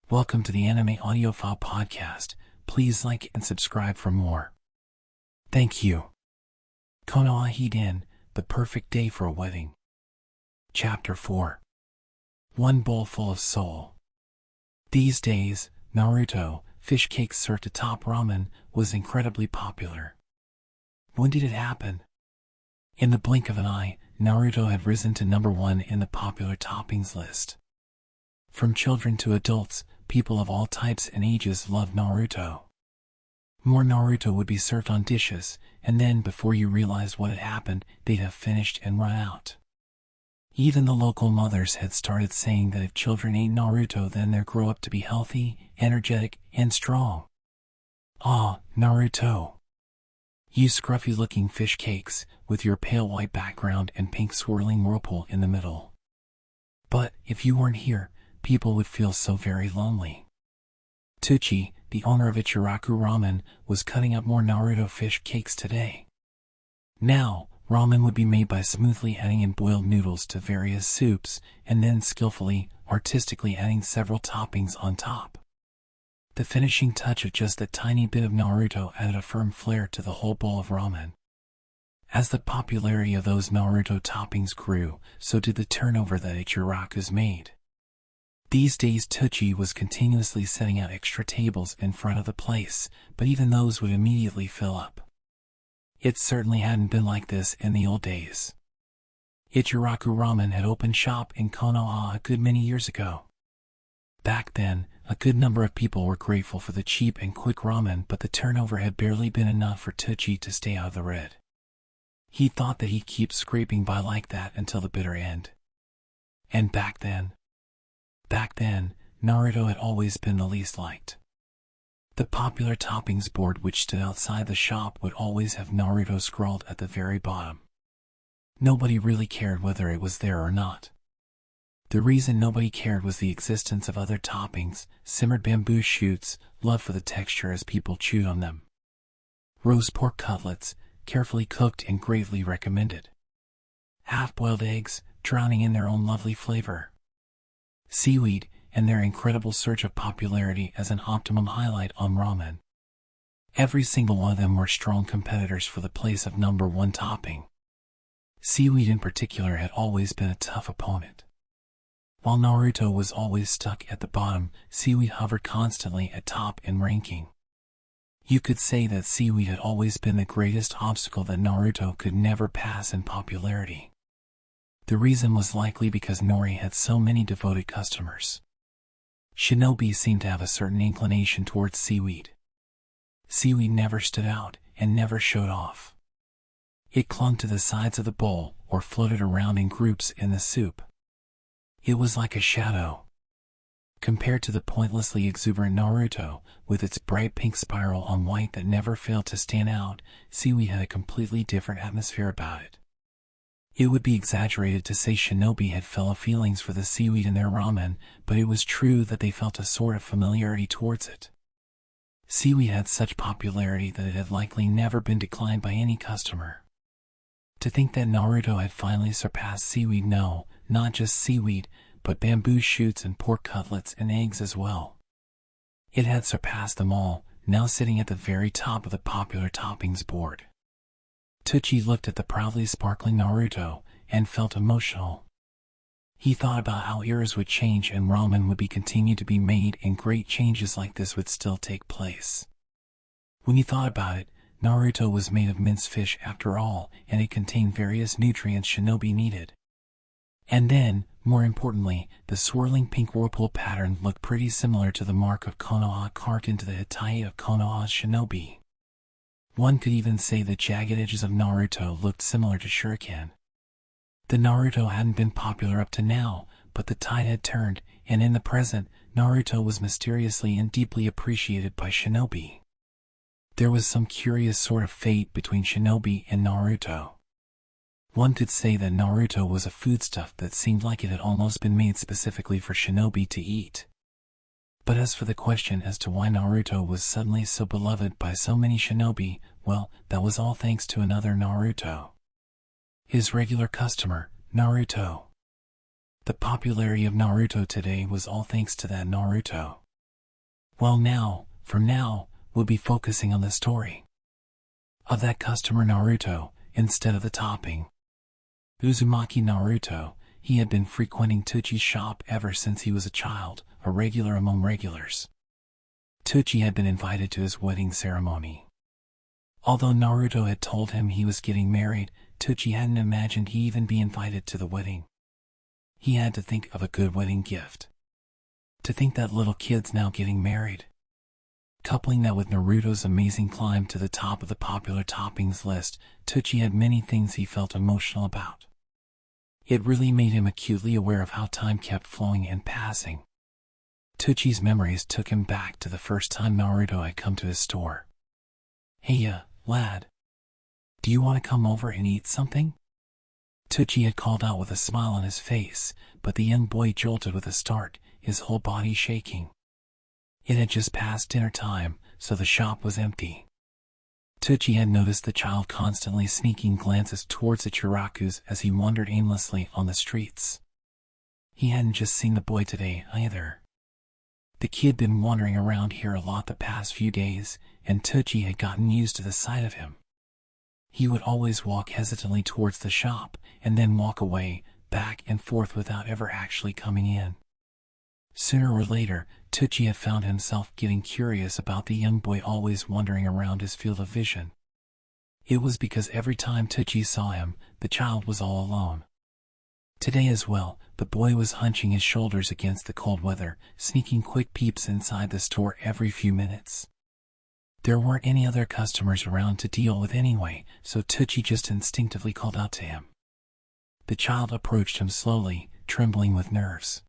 Welcome to the Anime Audiophile Podcast. Please like and subscribe for more. Thank you. Konoha Hiden, the perfect day for a wedding. Chapter 4. One bowl full of soul. These days, Naruto, fish cakes served atop ramen, was incredibly popular. When did it happen? In the blink of an eye, Naruto had risen to number 1 in the popular toppings list. From children to adults, people of all types and ages loved Naruto. More Naruto would be served on dishes, and then before you realized what had happened, they'd have finished and run out. Even the local mothers had started saying that if children ate Naruto, then they'd grow up to be healthy, energetic, and strong. Ah, Naruto. You scruffy-looking fish cakes, with your pale white background and pink swirling whirlpool in the middle. But if you weren't here, people would feel so very lonely. Itachi, the owner of Ichiraku Ramen, was cutting up more Naruto fish cakes today. Now, ramen would be made by smoothly adding in boiled noodles to various soups, and then skillfully, artistically adding several toppings on top. The finishing touch of just that tiny bit of Naruto added a firm flair to the whole bowl of ramen. As the popularity of those Naruto toppings grew, so did the turnover that Ichiraku's made. These days Itachi was continuously setting out extra tables in front of the place, but even those would immediately fill up. It certainly hadn't been like this in the old days. Ichiraku Ramen had opened shop in Konoha a good many years ago. Back then, a good number of people were grateful for the cheap and quick ramen, but the turnover had barely been enough for Itachi to stay out of the red. He thought that he'd keep scraping by like that until the bitter end. And back then, Naruto had always been the least liked. The popular toppings board which stood outside the shop would always have Naruto scrawled at the very bottom. Nobody really cared whether it was there or not. The reason nobody cared was the existence of other toppings, simmered bamboo shoots, love for the texture as people chewed on them. Roast pork cutlets, carefully cooked and greatly recommended. Half-boiled eggs, drowning in their own lovely flavor. Seaweed, and their incredible surge of popularity as an optimum highlight on ramen. Every single one of them were strong competitors for the place of number 1 topping. Seaweed in particular had always been a tough opponent. While Naruto was always stuck at the bottom, Seaweed hovered constantly at top in ranking. You could say that Seaweed had always been the greatest obstacle that Naruto could never pass in popularity. The reason was likely because Nori had so many devoted customers. Shinobi seemed to have a certain inclination towards Seaweed. Seaweed never stood out and never showed off. It clung to the sides of the bowl or floated around in groups in the soup. It was like a shadow. Compared to the pointlessly exuberant Naruto, with its bright pink spiral on white that never failed to stand out, Seaweed had a completely different atmosphere about it. It would be exaggerated to say Shinobi had fellow feelings for the seaweed in their ramen, but it was true that they felt a sort of familiarity towards it. Seaweed had such popularity that it had likely never been declined by any customer. To think that Naruto had finally surpassed Seaweed, no, not just seaweed, but bamboo shoots and pork cutlets and eggs as well. It had surpassed them all, now sitting at the very top of the popular toppings board. Itachi looked at the proudly sparkling Naruto, and felt emotional. He thought about how eras would change and ramen would be continued to be made and great changes like this would still take place. When he thought about it, Naruto was made of minced fish after all, and it contained various nutrients Shinobi needed. And then, more importantly, the swirling pink whirlpool pattern looked pretty similar to the mark of Konoha carved into the Hitachi of Konoha's Shinobi. One could even say the jagged edges of Naruto looked similar to shuriken. The Naruto hadn't been popular up to now, but the tide had turned, and in the present, Naruto was mysteriously and deeply appreciated by Shinobi. There was some curious sort of fate between Shinobi and Naruto. One could say that Naruto was a foodstuff that seemed like it had almost been made specifically for Shinobi to eat. But as for the question as to why Naruto was suddenly so beloved by so many shinobi, well, that was all thanks to another Naruto. His regular customer, Naruto. The popularity of Naruto today was all thanks to that Naruto. Well now, from now, we'll be focusing on the story of that customer Naruto, instead of the topping. Uzumaki Naruto, he had been frequenting Itachi's shop ever since he was a child, a regular among regulars. Itachi had been invited to his wedding ceremony. Although Naruto had told him he was getting married, Itachi hadn't imagined he'd even be invited to the wedding. He had to think of a good wedding gift. To think that little kid's now getting married. Coupling that with Naruto's amazing climb to the top of the popular toppings list, Itachi had many things he felt emotional about. It really made him acutely aware of how time kept flowing and passing. Itachi's memories took him back to the first time Naruto had come to his store. "Hey lad. Do you want to come over and eat something?" Itachi had called out with a smile on his face, but the young boy jolted with a start, his whole body shaking. It had just passed dinner time, so the shop was empty. Itachi had noticed the child constantly sneaking glances towards the Chirakus as he wandered aimlessly on the streets. He hadn't just seen the boy today, either. The kid had been wandering around here a lot the past few days, and Itachi had gotten used to the sight of him. He would always walk hesitantly towards the shop, and then walk away, back and forth without ever actually coming in. Sooner or later, Itachi had found himself getting curious about the young boy always wandering around his field of vision. It was because every time Itachi saw him, the child was all alone. Today as well, the boy was hunching his shoulders against the cold weather, sneaking quick peeps inside the store every few minutes. There weren't any other customers around to deal with anyway, so Itachi just instinctively called out to him. The child approached him slowly, trembling with nerves.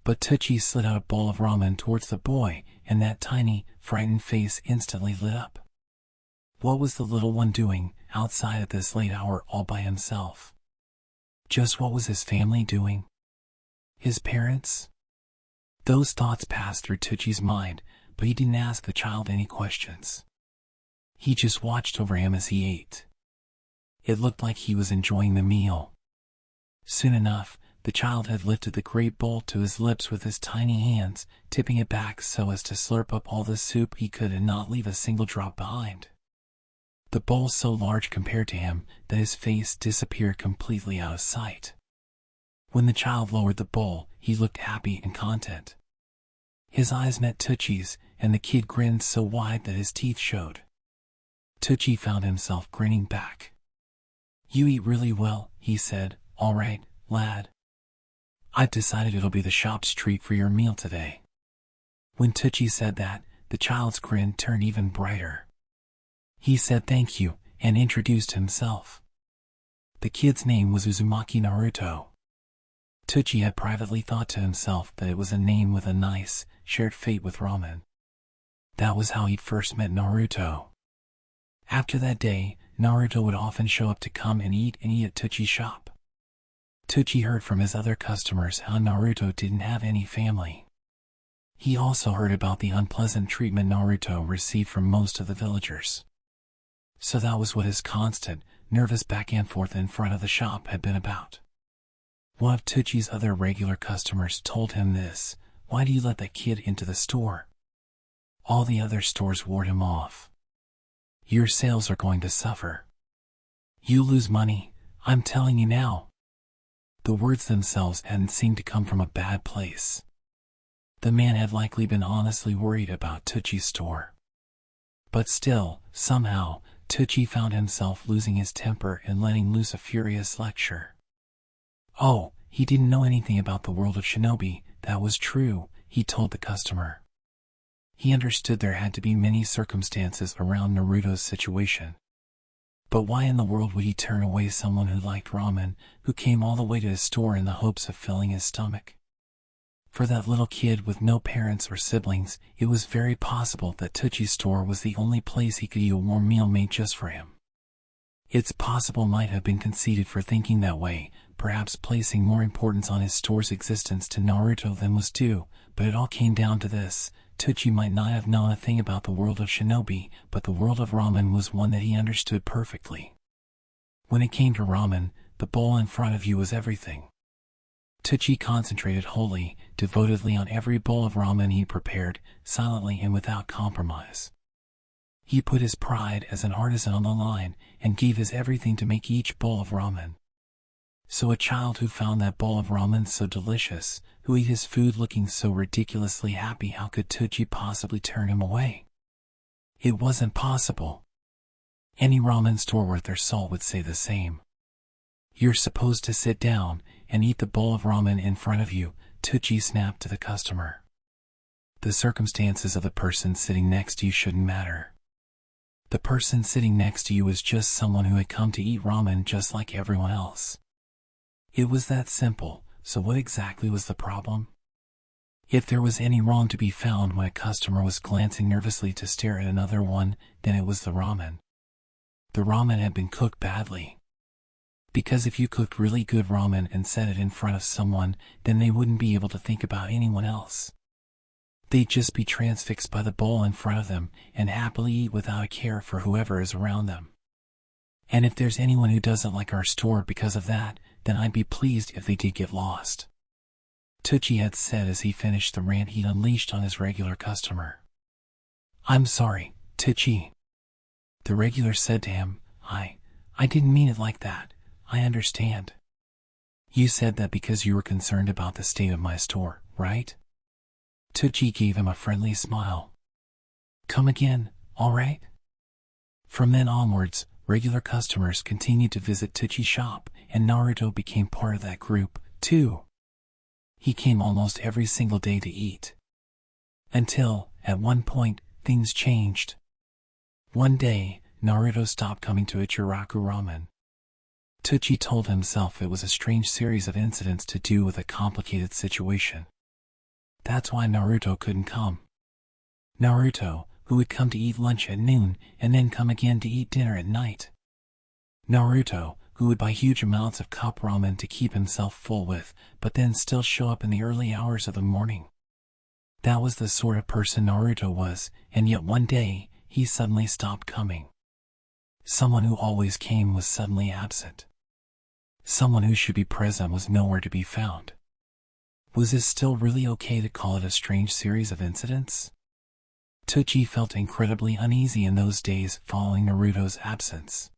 But Itachi slid out a bowl of ramen towards the boy, and that tiny, frightened face instantly lit up. What was the little one doing, outside at this late hour all by himself? Just what was his family doing? His parents? Those thoughts passed through Itachi's mind, but he didn't ask the child any questions. He just watched over him as he ate. It looked like he was enjoying the meal. Soon enough, the child had lifted the great bowl to his lips with his tiny hands, tipping it back so as to slurp up all the soup he could and not leave a single drop behind. The bowl so large compared to him that his face disappeared completely out of sight. When the child lowered the bowl, he looked happy and content. His eyes met Itachi's, and the kid grinned so wide that his teeth showed. Itachi found himself grinning back. "You eat really well," he said. "All right, lad. I've decided it'll be the shop's treat for your meal today." When Itachi said that, the child's grin turned even brighter. He said thank you, and introduced himself. The kid's name was Uzumaki Naruto. Itachi had privately thought to himself that it was a name with a nice, shared fate with ramen. That was how he'd first met Naruto. After that day, Naruto would often show up to come and eat at Itachi's shop. Itachi heard from his other customers how Naruto didn't have any family. He also heard about the unpleasant treatment Naruto received from most of the villagers. So that was what his constant, nervous back and forth in front of the shop had been about. One of Itachi's other regular customers told him this: "Why do you let that kid into the store? All the other stores ward him off. Your sales are going to suffer. You lose money, I'm telling you now." The words themselves hadn't seemed to come from a bad place. The man had likely been honestly worried about Itachi's store. But still, somehow, Itachi found himself losing his temper and letting loose a furious lecture. Oh, he didn't know anything about the world of shinobi, that was true, he told the customer. He understood there had to be many circumstances around Naruto's situation. But why in the world would he turn away someone who liked ramen, who came all the way to his store in the hopes of filling his stomach? For that little kid with no parents or siblings, it was very possible that Itachi's store was the only place he could eat a warm meal made just for him. It's possible might have been conceited for thinking that way, perhaps placing more importance on his store's existence to Naruto than was due, but it all came down to this: Itachi might not have known a thing about the world of shinobi, but the world of ramen was one that he understood perfectly. When it came to ramen, the bowl in front of you was everything. Itachi concentrated wholly, devotedly on every bowl of ramen he prepared, silently and without compromise. He put his pride as an artisan on the line and gave his everything to make each bowl of ramen. So a child who found that bowl of ramen so delicious, who ate his food looking so ridiculously happy, how could Itachi possibly turn him away? It wasn't possible. Any ramen store worth their salt would say the same. You're supposed to sit down and eat the bowl of ramen in front of you, Itachi snapped to the customer. The circumstances of the person sitting next to you shouldn't matter. The person sitting next to you was just someone who had come to eat ramen just like everyone else. It was that simple, so what exactly was the problem? If there was any wrong to be found when a customer was glancing nervously to stare at another one, then it was the ramen. The ramen had been cooked badly. Because if you cooked really good ramen and set it in front of someone, then they wouldn't be able to think about anyone else. They'd just be transfixed by the bowl in front of them and happily eat without a care for whoever is around them. And if there's anyone who doesn't like our store because of that, then I'd be pleased if they did get lost. Itachi had said as he finished the rant he'd unleashed on his regular customer. I'm sorry, Itachi. The regular said to him, I didn't mean it like that. I understand. You said that because you were concerned about the state of my store, right? Itachi gave him a friendly smile. Come again, all right? From then onwards, regular customers continued to visit Itachi's shop, and Naruto became part of that group, too. He came almost every single day to eat. Until, at one point, things changed. One day, Naruto stopped coming to Ichiraku Ramen. Itachi told himself it was a strange series of incidents to do with a complicated situation. That's why Naruto couldn't come. Naruto, who would come to eat lunch at noon and then come again to eat dinner at night. Naruto, who would buy huge amounts of cup ramen to keep himself full with, but then still show up in the early hours of the morning. That was the sort of person Naruto was, and yet one day, he suddenly stopped coming. Someone who always came was suddenly absent. Someone who should be present was nowhere to be found. Was this still really okay to call it a strange series of incidents? Itachi felt incredibly uneasy in those days following Naruto's absence.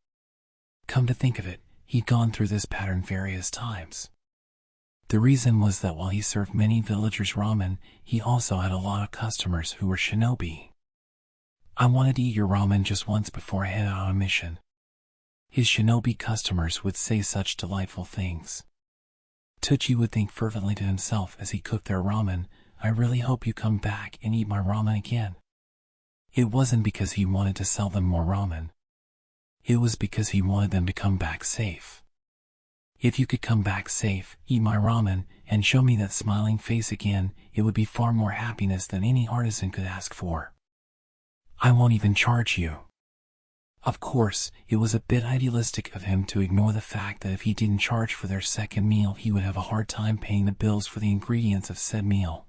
Come to think of it, he'd gone through this pattern various times. The reason was that while he served many villagers ramen, he also had a lot of customers who were shinobi. I wanted to eat your ramen just once before I head out on a mission. His shinobi customers would say such delightful things. Itachi would think fervently to himself as he cooked their ramen, I really hope you come back and eat my ramen again. It wasn't because he wanted to sell them more ramen. It was because he wanted them to come back safe. If you could come back safe, eat my ramen, and show me that smiling face again, it would be far more happiness than any artisan could ask for. I won't even charge you. Of course, it was a bit idealistic of him to ignore the fact that if he didn't charge for their second meal, he would have a hard time paying the bills for the ingredients of said meal.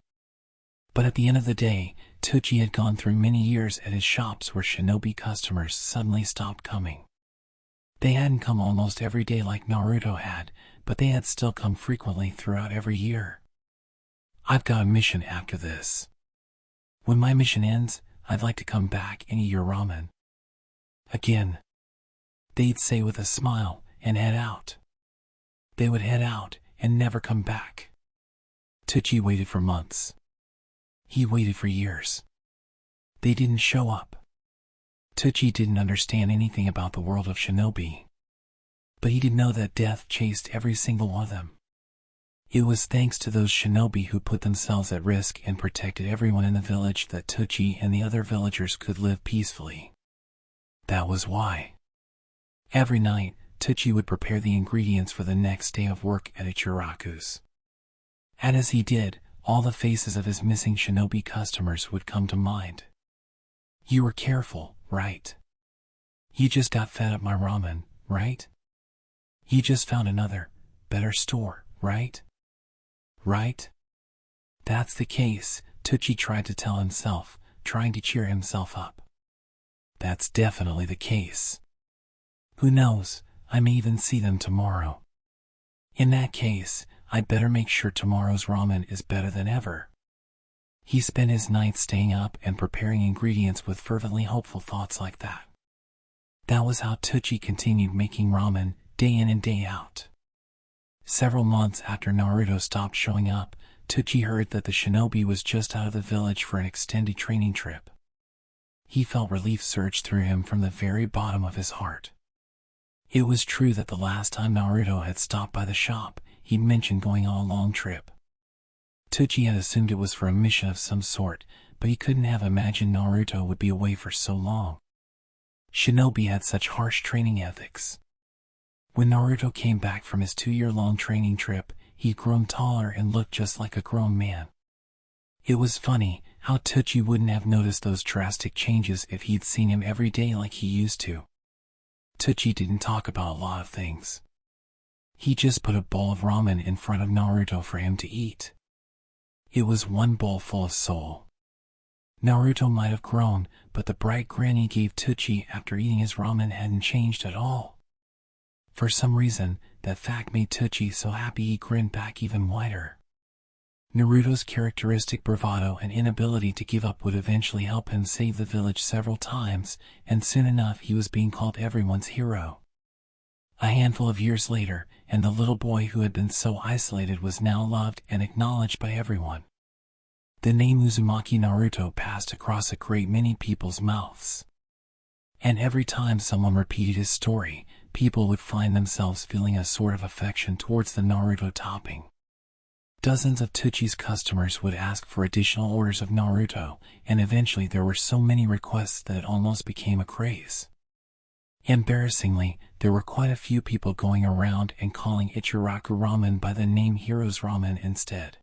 But at the end of the day, Itachi had gone through many years at his shops where shinobi customers suddenly stopped coming. They hadn't come almost every day like Naruto had, but they had still come frequently throughout every year. I've got a mission after this. When my mission ends, I'd like to come back and eat your ramen again. They'd say with a smile and head out. They would head out and never come back. Itachi waited for months. He waited for years. They didn't show up. Itachi didn't understand anything about the world of shinobi. But he did know that death chased every single one of them. It was thanks to those shinobi who put themselves at risk and protected everyone in the village that Itachi and the other villagers could live peacefully. That was why. Every night, Itachi would prepare the ingredients for the next day of work at Ichiraku's. And as he did, all the faces of his missing shinobi customers would come to mind. You were careful, right? You just got fed up my ramen, right? You just found another, better store, right? Right? That's the case, Itachi tried to tell himself, trying to cheer himself up. That's definitely the case. Who knows, I may even see them tomorrow. In that case, I'd better make sure tomorrow's ramen is better than ever. He spent his nights staying up and preparing ingredients with fervently hopeful thoughts like that. That was how Itachi continued making ramen, day in and day out. Several months after Naruto stopped showing up, Itachi heard that the shinobi was just out of the village for an extended training trip. He felt relief surge through him from the very bottom of his heart. It was true that the last time Naruto had stopped by the shop, he'd mentioned going on a long trip. Itachi had assumed it was for a mission of some sort, but he couldn't have imagined Naruto would be away for so long. Shinobi had such harsh training ethics. When Naruto came back from his 2-year-long training trip, he'd grown taller and looked just like a grown man. It was funny how Itachi wouldn't have noticed those drastic changes if he'd seen him every day like he used to. Itachi didn't talk about a lot of things. He just put a bowl of ramen in front of Naruto for him to eat. It was one bowl full of soul. Naruto might have grown, but the bright grin he gave Itachi after eating his ramen hadn't changed at all. For some reason, that fact made Itachi so happy he grinned back even wider. Naruto's characteristic bravado and inability to give up would eventually help him save the village several times, and soon enough he was being called everyone's hero. A handful of years later, and the little boy who had been so isolated was now loved and acknowledged by everyone. The name Uzumaki Naruto passed across a great many people's mouths. And every time someone repeated his story, people would find themselves feeling a sort of affection towards the Naruto topping. Dozens of Itachi's customers would ask for additional orders of Naruto, and eventually there were so many requests that it almost became a craze. Embarrassingly, there were quite a few people going around and calling Ichiraku ramen by the name Hero's Ramen instead.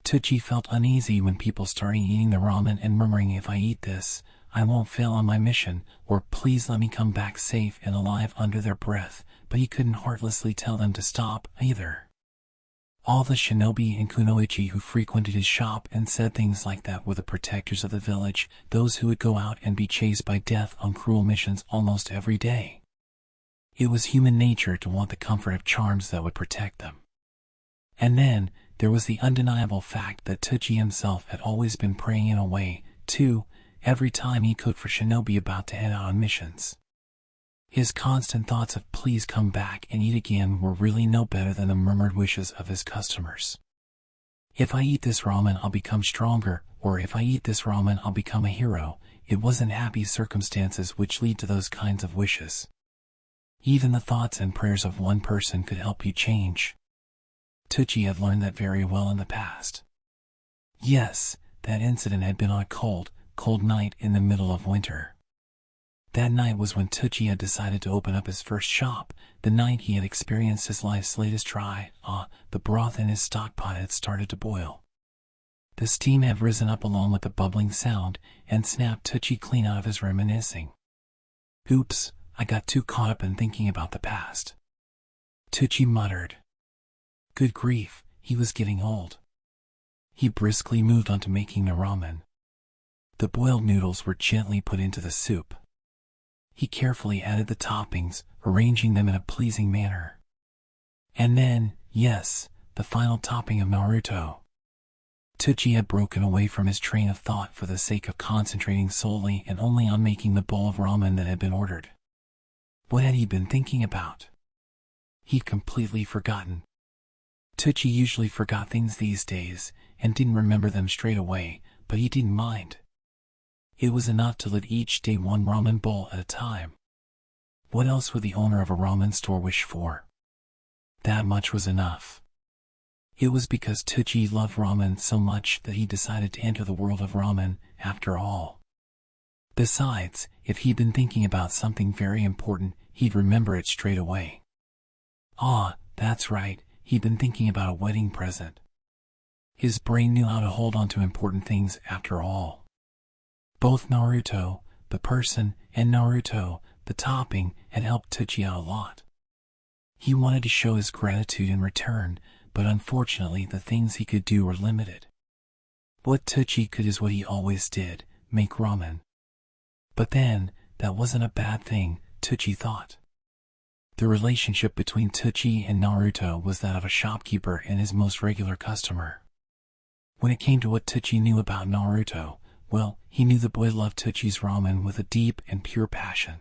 Itachi felt uneasy when people started eating the ramen and murmuring, "If I eat this, I won't fail on my mission," or "Please let me come back safe and alive," under their breath, but he couldn't heartlessly tell them to stop, either. All the shinobi and kunoichi who frequented his shop and said things like that were the protectors of the village, those who would go out and be chased by death on cruel missions almost every day. It was human nature to want the comfort of charms that would protect them. And then, there was the undeniable fact that Itachi himself had always been praying in a way, too, every time he cooked for shinobi about to head out on missions. His constant thoughts of "please come back and eat again" were really no better than the murmured wishes of his customers. "If I eat this ramen, I'll become stronger," or "If I eat this ramen, I'll become a hero." It wasn't happy circumstances which lead to those kinds of wishes. Even the thoughts and prayers of one person could help you change. Itachi had learned that very well in the past. Yes, that incident had been on a cold night in the middle of winter. That night was when Itachi had decided to open up his first shop, the night he had experienced his life's latest try. The broth in his stockpot had started to boil. The steam had risen up along with the bubbling sound, and snapped Itachi clean out of his reminiscing. "Oops, I got too caught up in thinking about the past," Itachi muttered. Good grief, he was getting old. He briskly moved on to making the ramen. The boiled noodles were gently put into the soup. He carefully added the toppings, arranging them in a pleasing manner. And then, yes, the final topping of Naruto. Itachi had broken away from his train of thought for the sake of concentrating solely and only on making the bowl of ramen that had been ordered. What had he been thinking about? He'd completely forgotten. Itachi usually forgot things these days, and didn't remember them straight away, but he didn't mind. It was enough to live each day one ramen bowl at a time. What else would the owner of a ramen store wish for? That much was enough. It was because Itachi loved ramen so much that he decided to enter the world of ramen, after all. Besides, if he'd been thinking about something very important, he'd remember it straight away. That's right, he'd been thinking about a wedding present. His brain knew how to hold on to important things after all. Both Naruto, the person, and Naruto, the topping, had helped Itachi out a lot. He wanted to show his gratitude in return, but unfortunately the things he could do were limited. What Itachi could is what he always did, make ramen. But then, that wasn't a bad thing, Itachi thought. The relationship between Itachi and Naruto was that of a shopkeeper and his most regular customer. When it came to what Itachi knew about Naruto, well, he knew the boy loved Itachi's ramen with a deep and pure passion.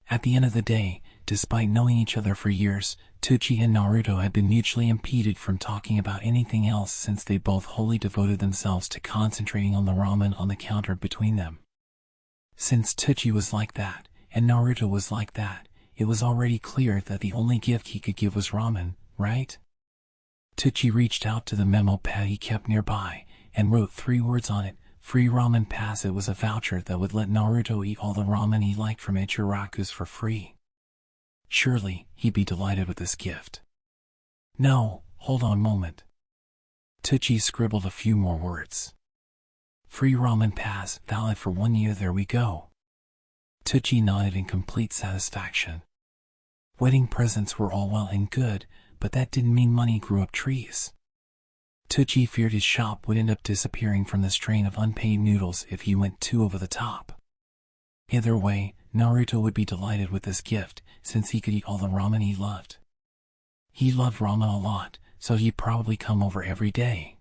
At the end of the day, despite knowing each other for years, Itachi and Naruto had been mutually impeded from talking about anything else since they both wholly devoted themselves to concentrating on the ramen on the counter between them. Since Itachi was like that, and Naruto was like that, it was already clear that the only gift he could give was ramen, right? Itachi reached out to the memo pad he kept nearby, and wrote 3 words on it: free ramen pass. It was a voucher that would let Naruto eat all the ramen he liked from Ichiraku's for free. Surely, he'd be delighted with this gift. No, hold on a moment. Itachi scribbled a few more words. Free ramen pass, valid for 1 year. There we go. Itachi nodded in complete satisfaction. Wedding presents were all well and good, but that didn't mean money grew up trees. Itachi feared his shop would end up disappearing from the strain of unpaid noodles if he went too over the top. Either way, Naruto would be delighted with this gift, since he could eat all the ramen he loved. He loved ramen a lot, so he'd probably come over every day.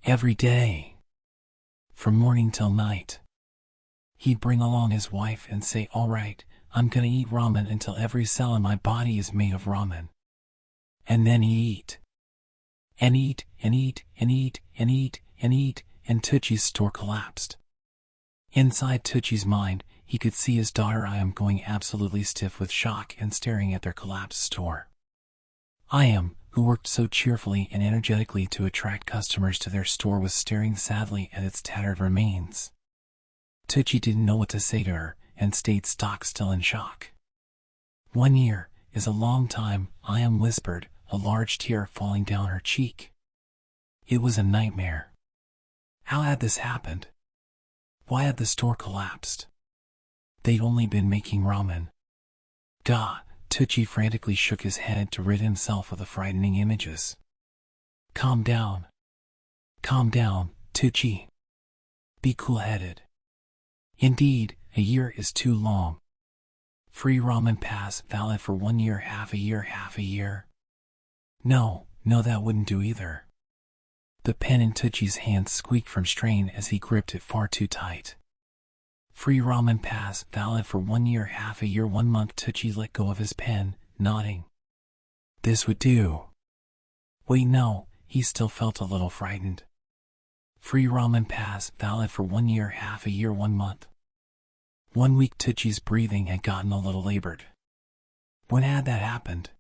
Every day. From morning till night. He'd bring along his wife and say, "All right, I'm gonna eat ramen until every cell in my body is made of ramen." And then he'd eat. And eat, and eat, and eat, and eat, and eat, and Itachi's store collapsed. Inside Itachi's mind, he could see his daughter Ayam going absolutely stiff with shock and staring at their collapsed store. Ayam, who worked so cheerfully and energetically to attract customers to their store, was staring sadly at its tattered remains. Itachi didn't know what to say to her, and stayed stock still in shock. 1 year is a long time, Ayam whispered, a large tear falling down her cheek. It was a nightmare. How had this happened? Why had the store collapsed? They'd only been making ramen. Gah! Itachi frantically shook his head to rid himself of the frightening images. Calm down. Calm down, Itachi. Be cool-headed. Indeed, a year is too long. Free ramen pass, valid for 1 year, half a year, half a year. No, that wouldn't do either. The pen in Itachi's hand squeaked from strain as he gripped it far too tight. Free ramen pass, valid for 1 year, half a year, 1 month. Itachi let go of his pen, nodding. This would do. Wait, no, he still felt a little frightened. Free ramen pass, valid for 1 year, half a year, 1 month. 1 week. Itachi's breathing had gotten a little labored. When had that happened?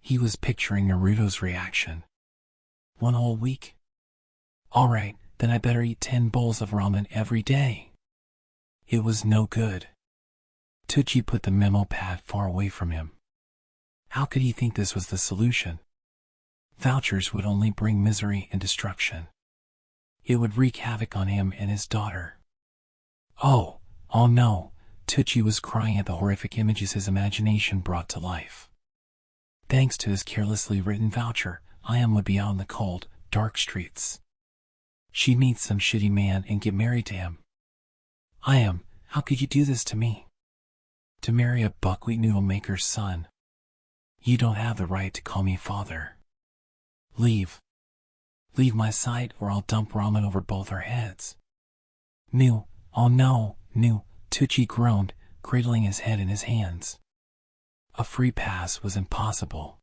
He was picturing Naruto's reaction. 1 whole week? Alright, then I better eat 10 bowls of ramen every day. It was no good. Itachi put the memo pad far away from him. How could he think this was the solution? Vouchers would only bring misery and destruction. It would wreak havoc on him and his daughter. Oh no, Itachi was crying at the horrific images his imagination brought to life. Thanks to his carelessly written voucher, Ayam would be out in the cold, dark streets. She'd meet some shitty man and get married to him. Ayam, how could you do this to me? To marry a buckwheat noodle maker's son. You don't have the right to call me father. Leave. Leave my sight or I'll dump ramen over both our heads. No, oh no, Itachi groaned, cradling his head in his hands. A free pass was impossible.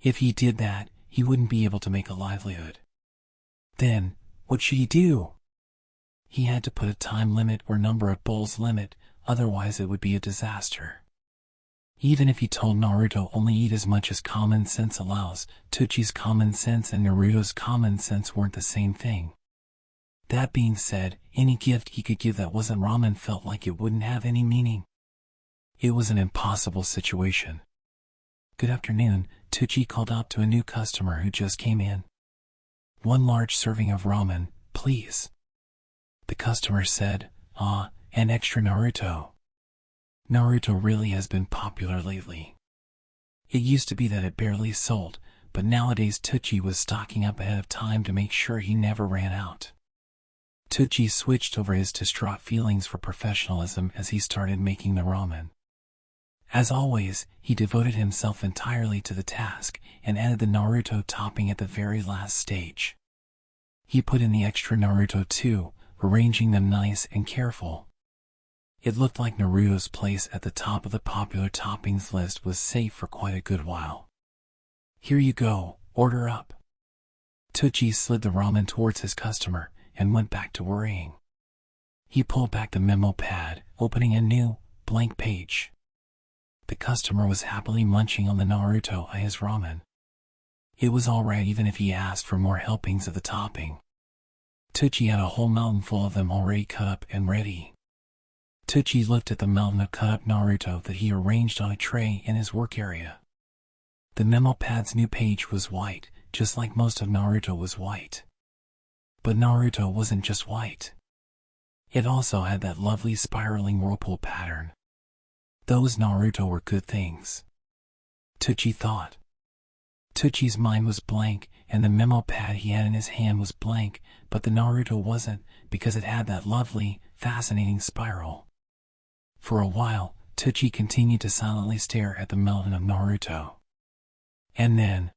If he did that, he wouldn't be able to make a livelihood. Then, what should he do? He had to put a time limit or number of bowls limit, otherwise it would be a disaster. Even if he told Naruto only eat as much as common sense allows, Itachi's common sense and Naruto's common sense weren't the same thing. That being said, any gift he could give that wasn't ramen felt like it wouldn't have any meaning. It was an impossible situation. Good afternoon, Itachi called out to a new customer who just came in. 1 large serving of ramen, please. The customer said, and extra Naruto. Naruto really has been popular lately. It used to be that it barely sold, but nowadays Itachi was stocking up ahead of time to make sure he never ran out. Itachi switched over his distraught feelings for professionalism as he started making the ramen. As always, he devoted himself entirely to the task and added the Naruto topping at the very last stage. He put in the extra Naruto too, arranging them nice and careful. It looked like Naruto's place at the top of the popular toppings list was safe for quite a good while. Here you go, order up. Itachi slid the ramen towards his customer and went back to worrying. He pulled back the memo pad, opening a new, blank page. The customer was happily munching on the Naruto his ramen. It was alright even if he asked for more helpings of the topping. Itachi had a whole mountain full of them already cut up and ready. Itachi looked at the mountain of cut-up Naruto that he arranged on a tray in his work area. The memo pad's new page was white, just like most of Naruto was white. But Naruto wasn't just white. It also had that lovely spiraling whirlpool pattern. Those Naruto were good things. Itachi thought. Itachi's mind was blank, and the memo pad he had in his hand was blank, but the Naruto wasn't, because it had that lovely, fascinating spiral. For a while, Itachi continued to silently stare at the mountain of Naruto. And then,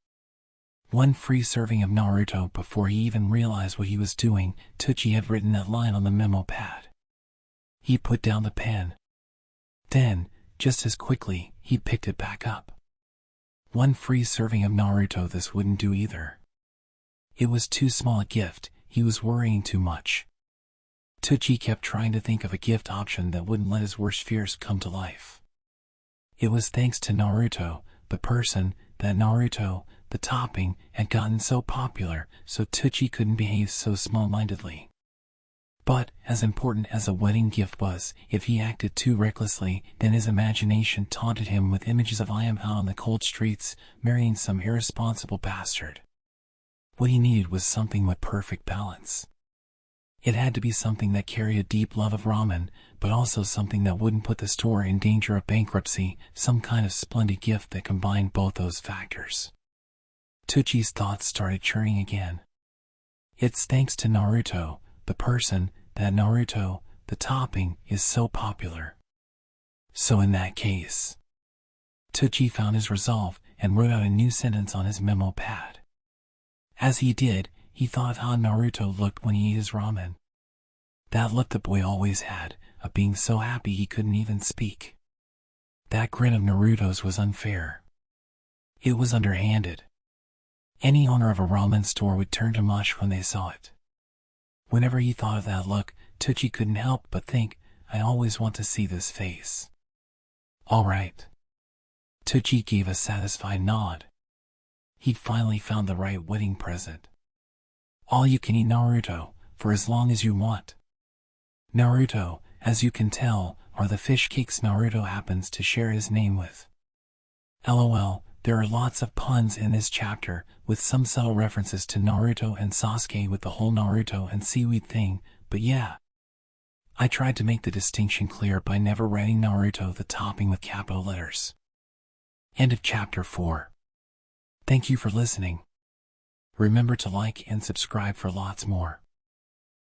one free serving of Naruto before he even realized what he was doing, Itachi had written that line on the memo pad. He put down the pen. Then, just as quickly, he picked it back up. One free serving of Naruto, this wouldn't do either. It was too small a gift, he was worrying too much. Itachi kept trying to think of a gift option that wouldn't let his worst fears come to life. It was thanks to Naruto, the person, that Naruto, the topping, had gotten so popular, so Itachi couldn't behave so small-mindedly. But, as important as a wedding gift was, if he acted too recklessly, then his imagination taunted him with images of I am out on the cold streets, marrying some irresponsible bastard. What he needed was something with perfect balance. It had to be something that carried a deep love of ramen, but also something that wouldn't put the store in danger of bankruptcy, some kind of splendid gift that combined both those factors. Itachi's thoughts started churning again. It's thanks to Naruto, the person, that Naruto, the topping, is so popular. So in that case, Itachi found his resolve and wrote out a new sentence on his memo pad. As he did, he thought of how Naruto looked when he ate his ramen. That look the boy always had, of being so happy he couldn't even speak. That grin of Naruto's was unfair. It was underhanded. Any owner of a ramen store would turn to mush when they saw it. Whenever he thought of that look, Itachi couldn't help but think, I always want to see this face. All right. Itachi gave a satisfied nod. He'd finally found the right wedding present. All you can eat Naruto, for as long as you want. Naruto, as you can tell, are the fish cakes Naruto happens to share his name with. LOL, there are lots of puns in this chapter, with some subtle references to Naruto and Sasuke with the whole Naruto and seaweed thing, but yeah. I tried to make the distinction clear by never writing Naruto the topping with capital letters. End of chapter 4. Thank you for listening. Remember to like and subscribe for lots more.